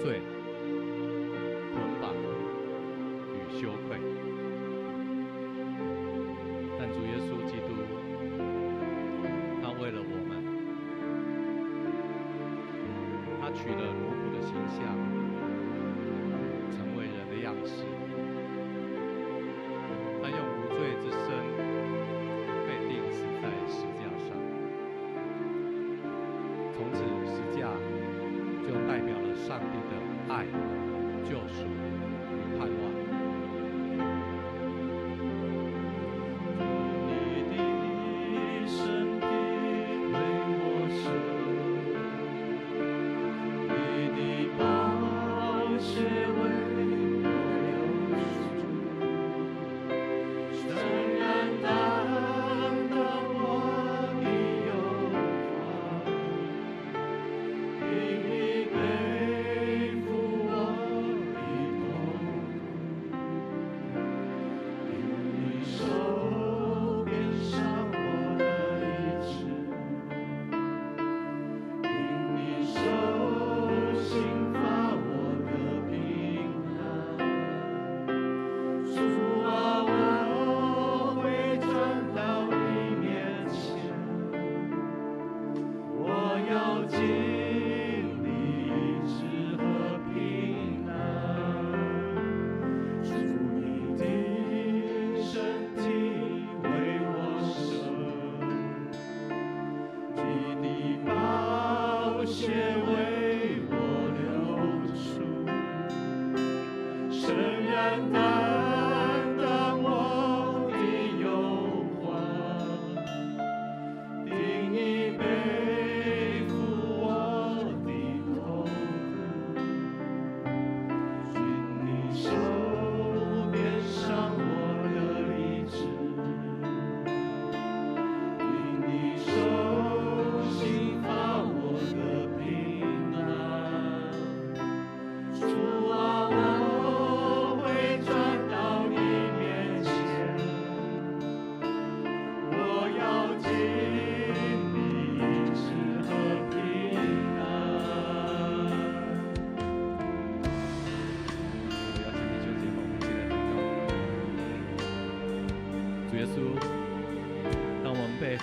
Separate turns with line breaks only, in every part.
罪、捆绑与羞愧。但主耶稣基督，他为了我们，他取了奴仆的形象，成为人的样式。他用无罪之身被钉死在十字架上。从此，十架就代表了上帝的爱、救赎与盼望。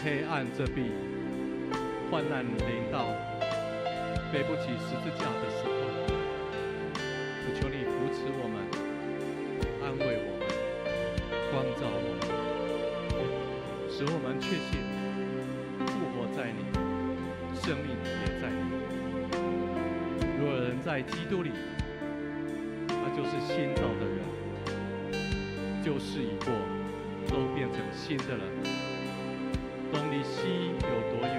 黑暗遮蔽，患难临到，背不起十字架的时候，主求你扶持我们，安慰我们，光照我们，使我们确信复活在你，生命也在你。若人在基督里，他就是新造的人，旧事已过，都变成新的了。东离西有多远，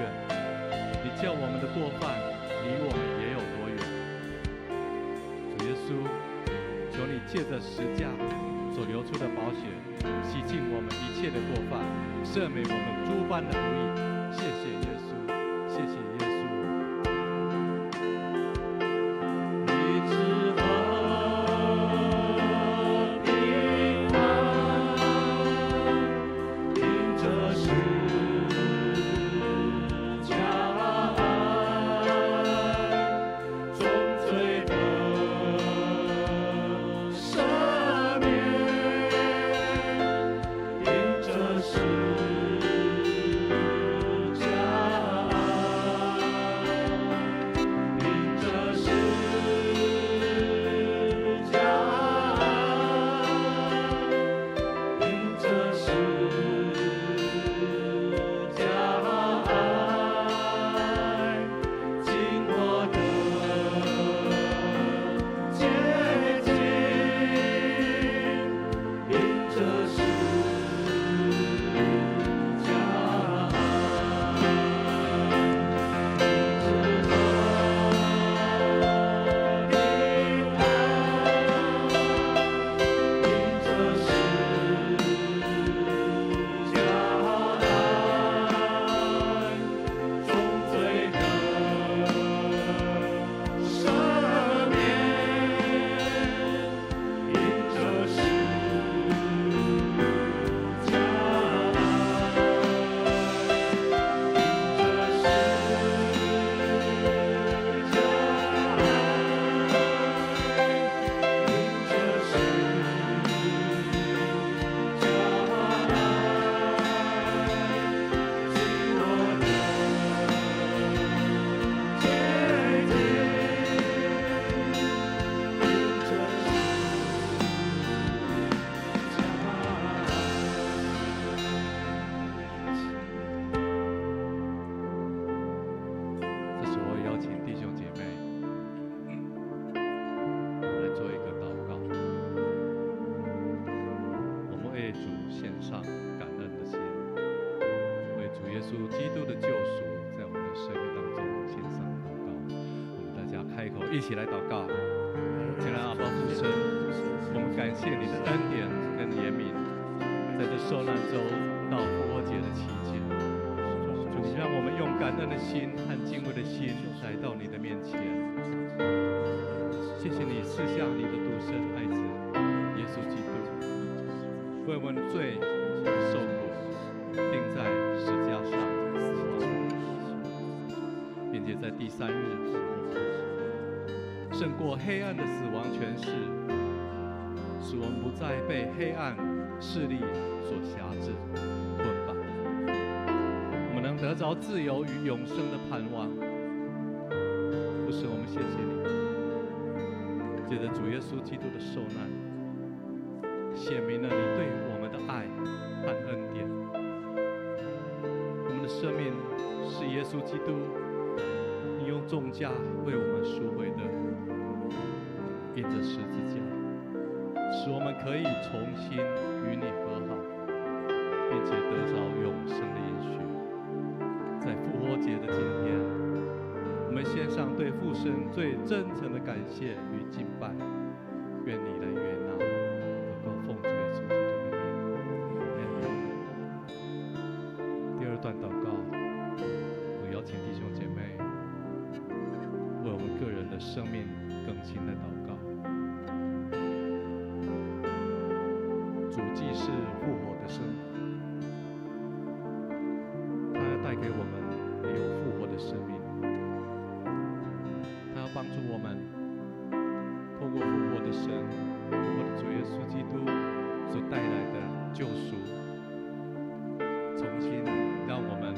你叫我们的过犯离我们也有多远。主耶稣，求你借着十架所流出的宝血，洗净我们一切的过犯，赦免我们诸般的不义。谢谢耶稣，谢谢耶稣。
十字架。
一起来祷告。亲爱的阿爸父神，我们感谢你的恩典跟怜悯，在这受难周到复活节的期间，主，你让我们用感恩的心和敬畏的心来到你的面前。谢谢你赐下你的独生爱子耶稣基督，为我们的罪受苦，钉在十字架上死亡，并且在第3日复活，胜过黑暗的死亡权势，使我们不再被黑暗势力所辖制捆绑，我们能得着自由与永生的盼望。不是，我们谢谢你，借着主耶稣基督的受难，显明了你对我们的爱和恩典。我们的生命是耶稣基督你用重价为我们赎回的，因着十字架，使我们可以重新与你和好，并且得着永生的应许。在复活节的今天，我们献上对父神最真诚的感谢与敬拜，愿你来悦纳。祷告奉主耶稣基督的名。第二段祷告，我邀请弟兄姐妹为我们个人的生命更新来祷告。主既是复活的生，他要带给我们也有复活的生命。他要帮助我们透过复活的神，复活的主耶稣基督所带来的救赎，重新让我们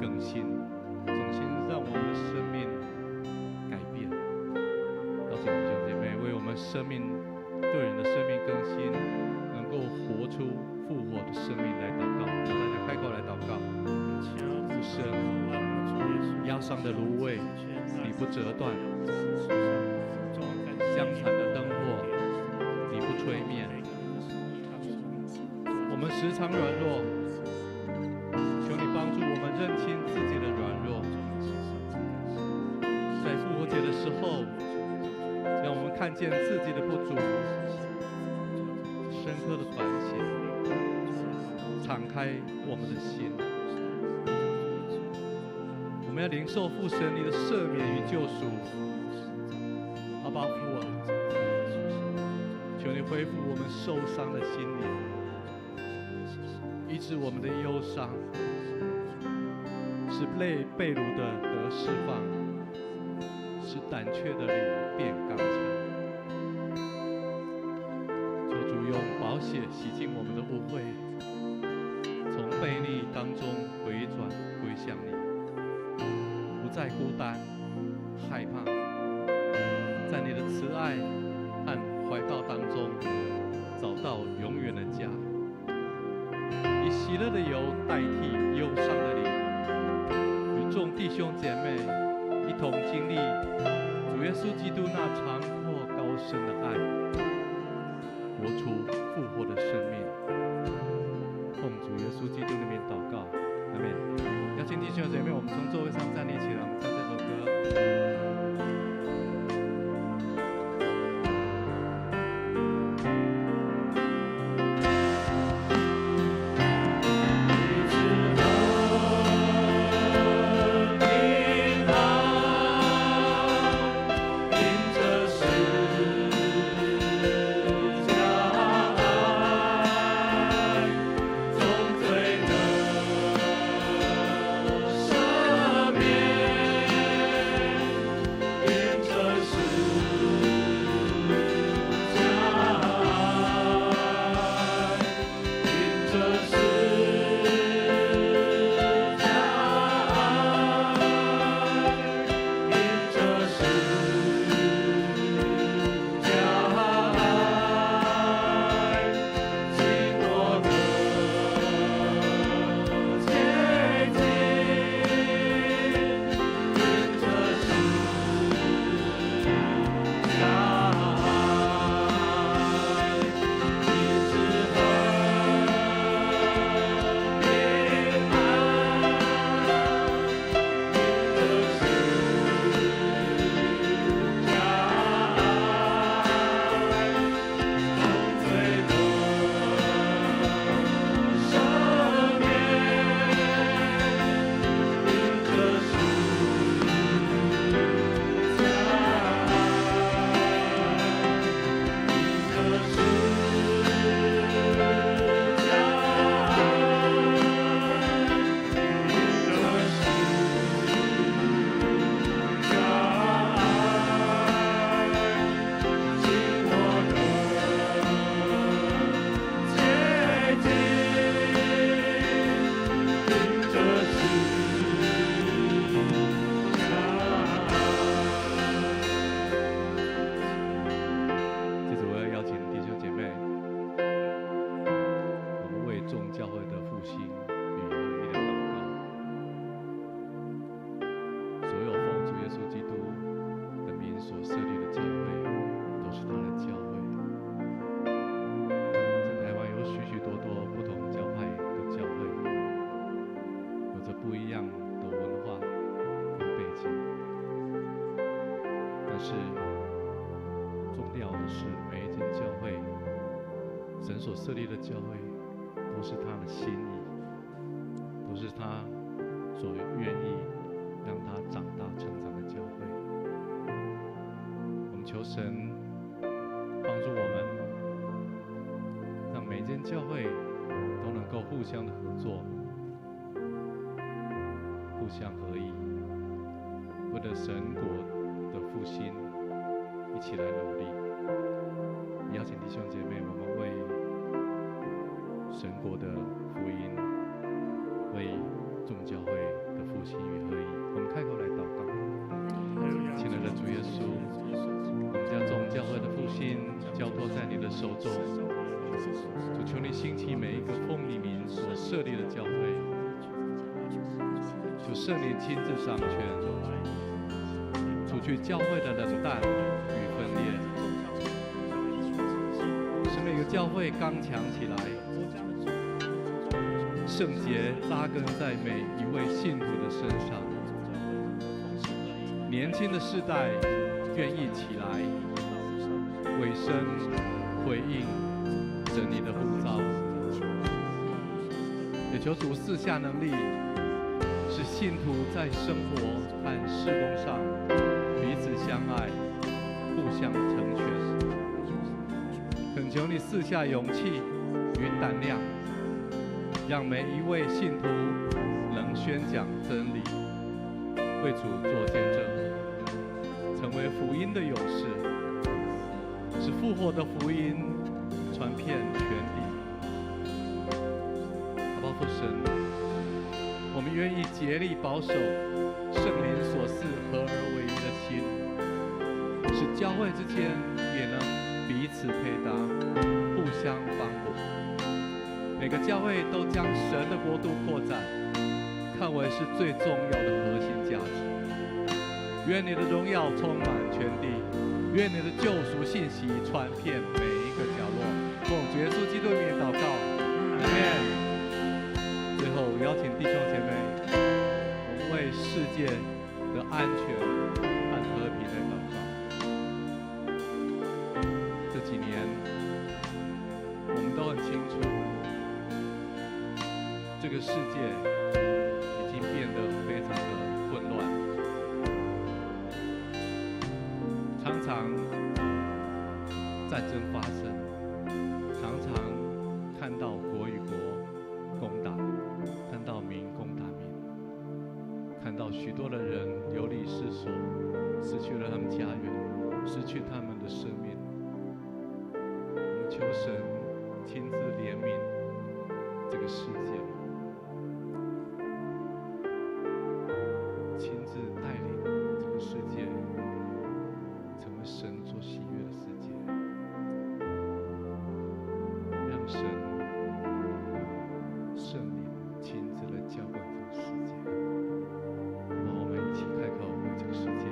更新，重新让我们的生命改变。邀请弟兄姐妹为我们生命个人的生命更新，能够活出复活的生命来祷告。让大家开口来祷告。父神，压伤的芦苇你不折断，相残的灯火你不吹灭。我们时常软弱，求你帮助我们认清自己的软弱，在复活节的时候，让我们看见自己的不足，深刻的反省，敞开我们的心。我们要领受父神你的赦免与救赎。阿爸父啊，求你恢复我们受伤的心灵，医治我们的忧伤，使被掳的得释放，使胆怯的灵变刚强。求主用宝血洗净我们的污秽，从悖逆当中回转归向你，不再孤单害怕，在你的慈爱和怀抱当中找到永远的家，以喜乐的油代替忧伤的灵，与众弟兄姐妹一同经历主耶稣基督那长阔高深的爱，活出复活的生命。奉主耶稣基督的名祷告，阿们。邀请弟兄姐妹，我们从座位上站立起来，我们唱这首歌。
因着
调的是，每一间教会，神所设立的教会，都是他的心意，都是他所愿意让他长大成长的教会。我们求神帮助我们，让每间教会都能够互相的合作，互相合一，为了神国的复兴一起来努力。邀请弟兄姐妹，我们为神国的福音，为众教会的复兴与合一，我们开口来祷告。亲爱的主耶稣，我们将众教会的复兴交托在你的手中。主，求你兴起每一个奉你名所设立的教会，主圣灵亲自掌权，除去教会的冷淡与分裂，使每个教会刚强起来，圣洁扎根在每一位信徒的身上。年轻的世代愿意起来，委身回应神你的呼召，也求主赐下能力，使信徒在生活和事工上彼此相爱，互相成全。恳求你赐下勇气与胆量，让每一位信徒能宣讲真理，为主做见证，成为福音的勇士，使复活的福音传遍全地。好不好？父神，我们愿意竭力保守圣灵所赐合而为一的心，使教会之间也能彼此配搭，互相帮补。每个教会都将神的国度扩展看为是最重要的核心价值。愿你的荣耀充满全地，愿你的救赎信息传遍每一个角落。奉主耶稣基督的名祷告，阿们。最后邀请弟兄姐妹，我们为世界的安全和和平来祷告。这几年我们都很清楚，这个世界已经变得非常的混乱，常常战争发生，常常看到国与国攻打，看到民攻打民，看到许多的人流离失所，失去了他们家园，失去他们的生命。我们求神亲自怜悯这个世界，亲自带领这个世界成为神所喜悦的世界，让神圣灵亲自来浇灌这个世界。让我们一起开口为这个世界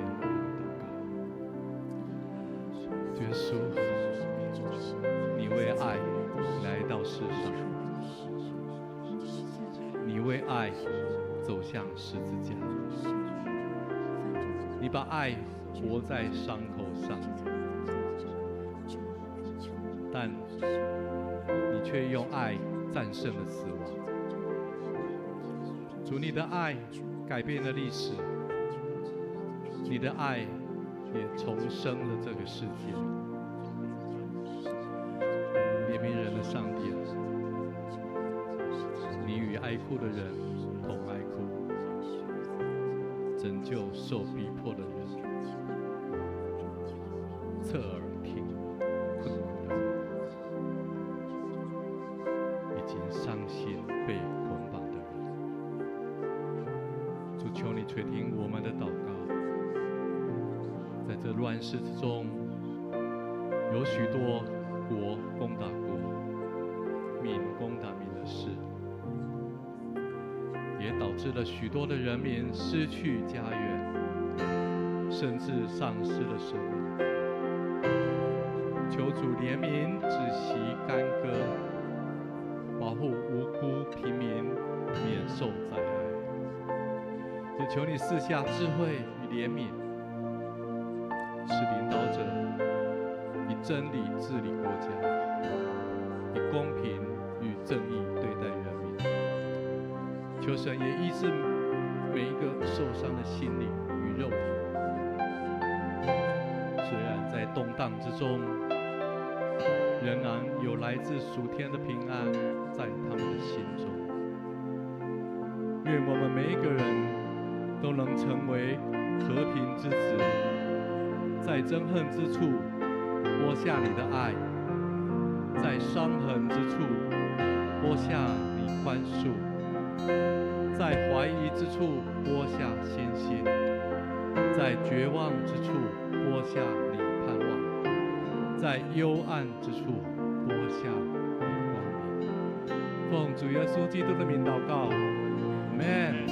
祷告。耶稣，你为爱来到世上，你为爱走向十字架，你把爱活在伤口上，但你却用爱战胜了死亡。主，你的爱改变了历史，你的爱也重生了这个世界。怜悯人的上帝，你与爱哭的人同爱哭，拯救受逼迫的人，侧耳听困苦的人，以及伤心被捆绑的人。主，求你垂听我们的祷告。在这乱世之中，有许多国攻打国，民攻打民的事，也导致了许多的人民失去家园，甚至丧失了生命。求主怜悯，止息干戈，保护无辜平民免受灾害。也求你赐下智慧与怜悯，使领导者以真理治理国家，以公平与正义对待人民。求神也医治每一个受伤的心灵与肉体。虽然在动荡之中，仍然有来自属天的平安在他们的心中。愿我们每一个人都能成为和平之子，在憎恨之处播下你的爱，在伤痕之处播下你宽恕，在怀疑之处播下信心，在绝望之处播下你盼望，在幽暗之处播下你光明。奉主耶稣基督的名祷告，阿们。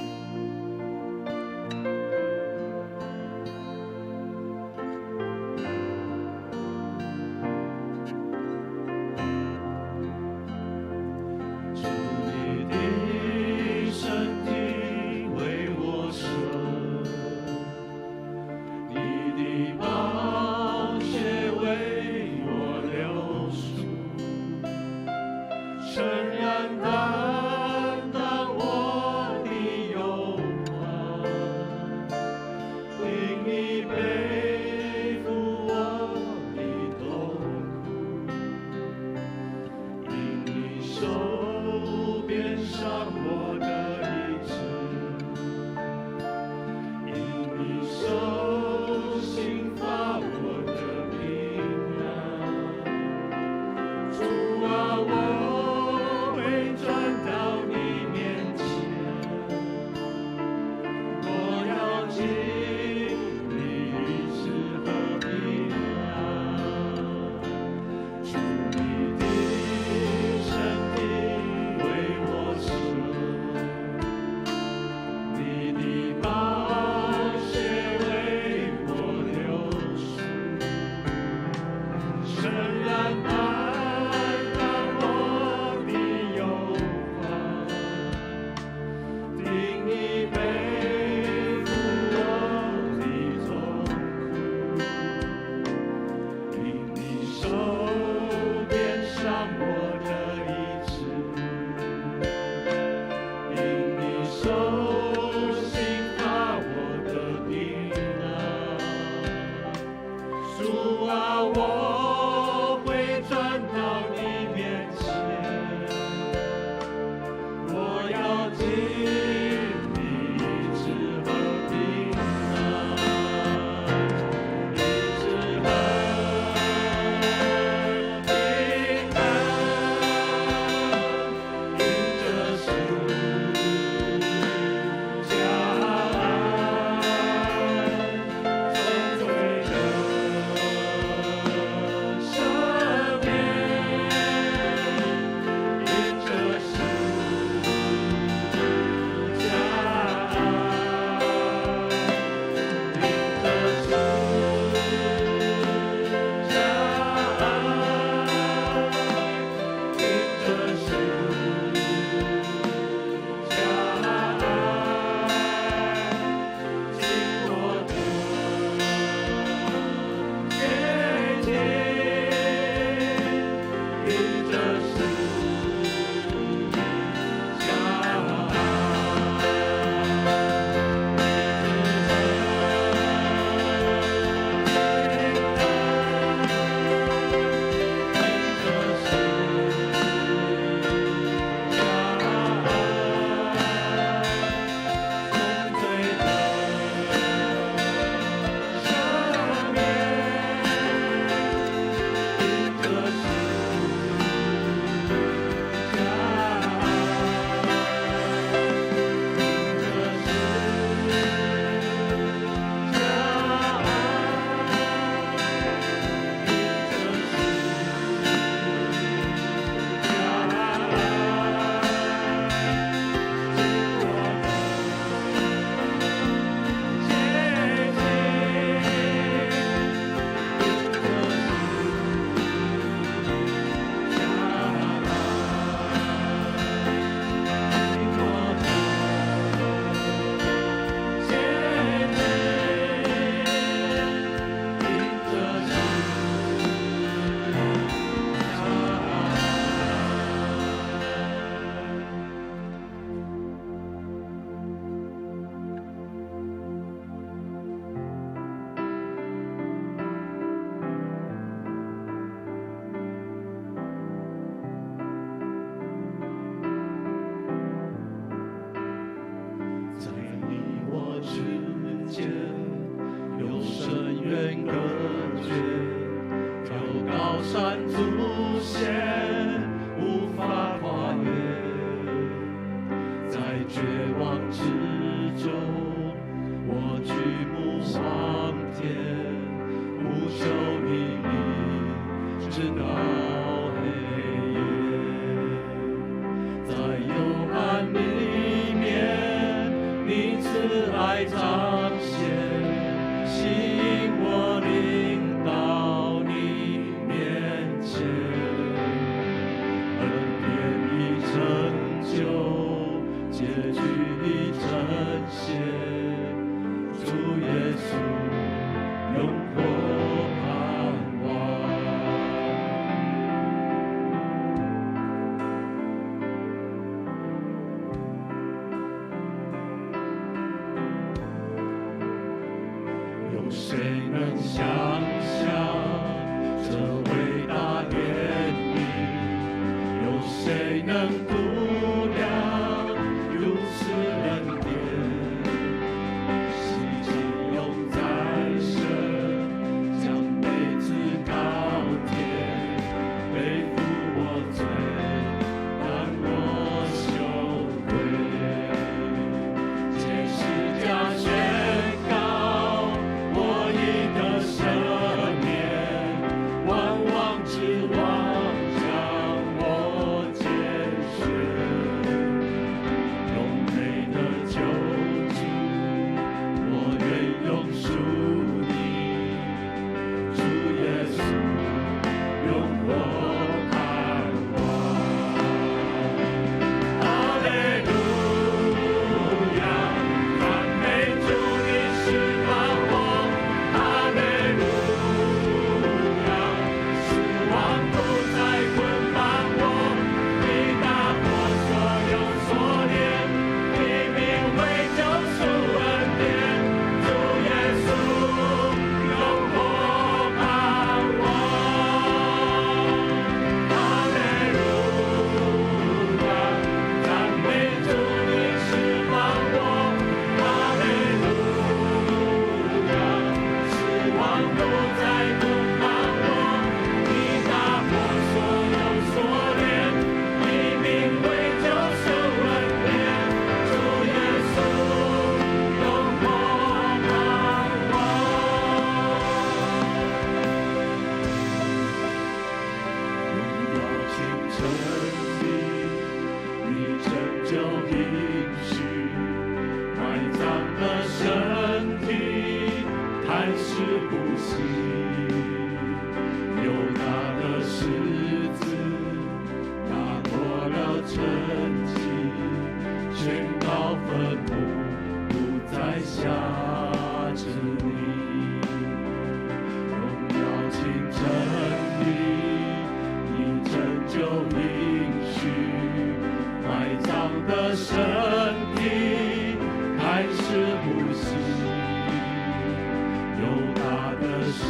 高山祖先无法跨越，在绝望之中，我举目望天，不受你力，直到黑夜。在幽暗里面，你慈爱彰显，吸引我领到你面前，恩典已成就，结局已呈现。主耶稣，永活盼望。有谁能想象这伟大怜悯？有谁能度量如此恩典？希冀永在身，将杯子高天，背负我罪，担我羞愧，借十架宣告我已得赦免，万王之王将我拣选，荣美的救主，我愿永属你，主耶稣，永活盼望。哈利路亚，赞美主，你释放我。哈利路亚，死亡不再捆绑我，你打破所有锁链，你名为救赎恩典，主耶稣，永活盼望。哈利路亚，赞美主，你释放我。哈利路亚，死亡不再捆绑我，你打破所有锁链，你名为救赎恩典，主耶稣，永活盼望。荣耀倾城里，你拯救应许，埋葬的身体，开始呼吸。犹大的狮子打破了沉寂，宣告坟墓不再辖制你。荣耀倾城里，你拯救应许，埋葬的身体开始呼吸。犹大的狮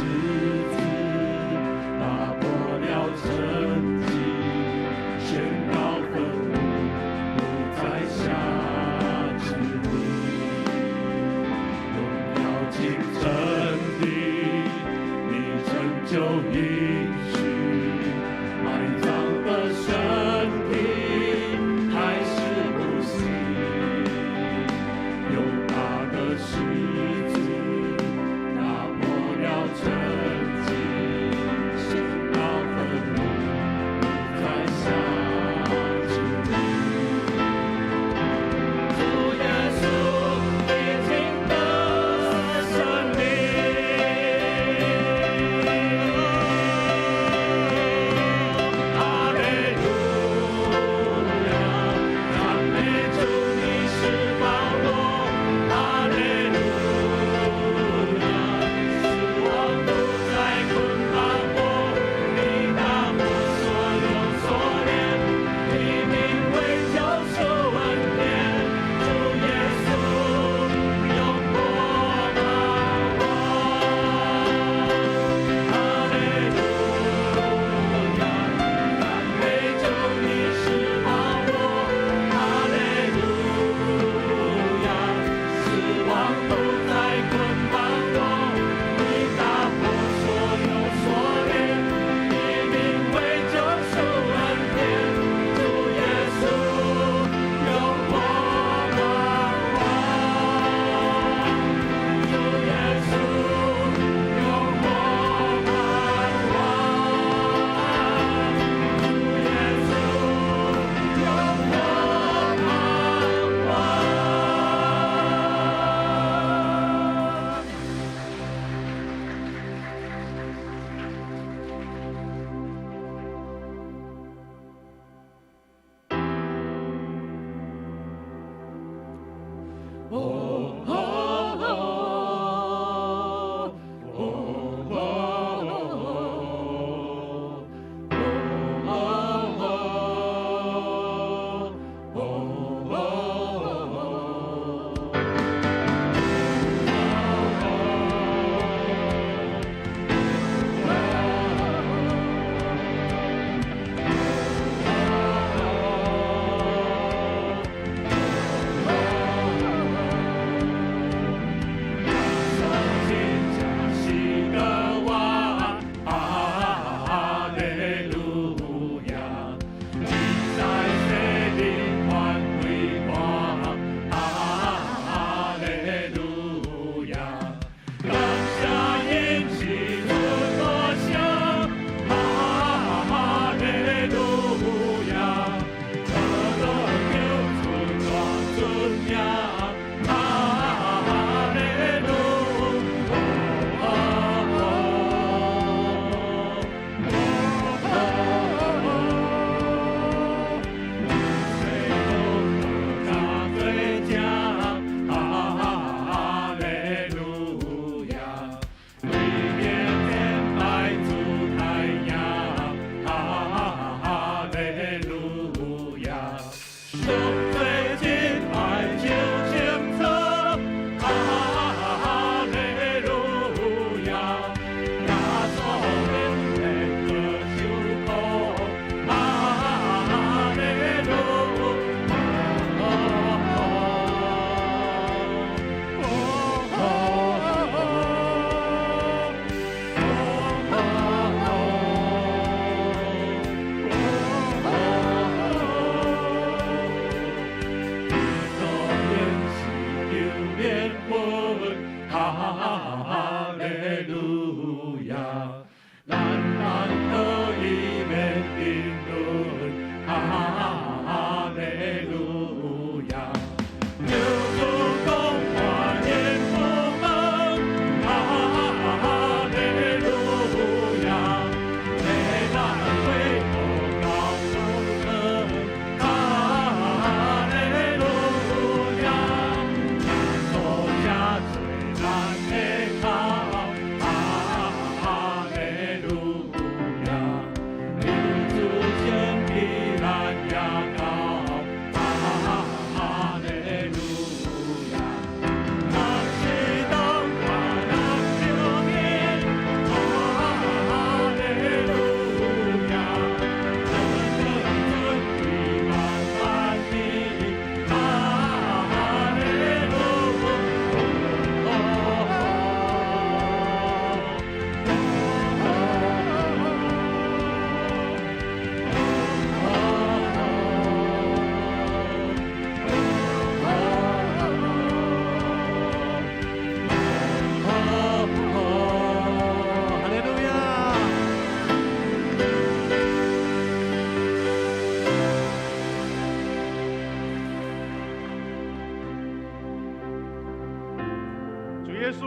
耶稣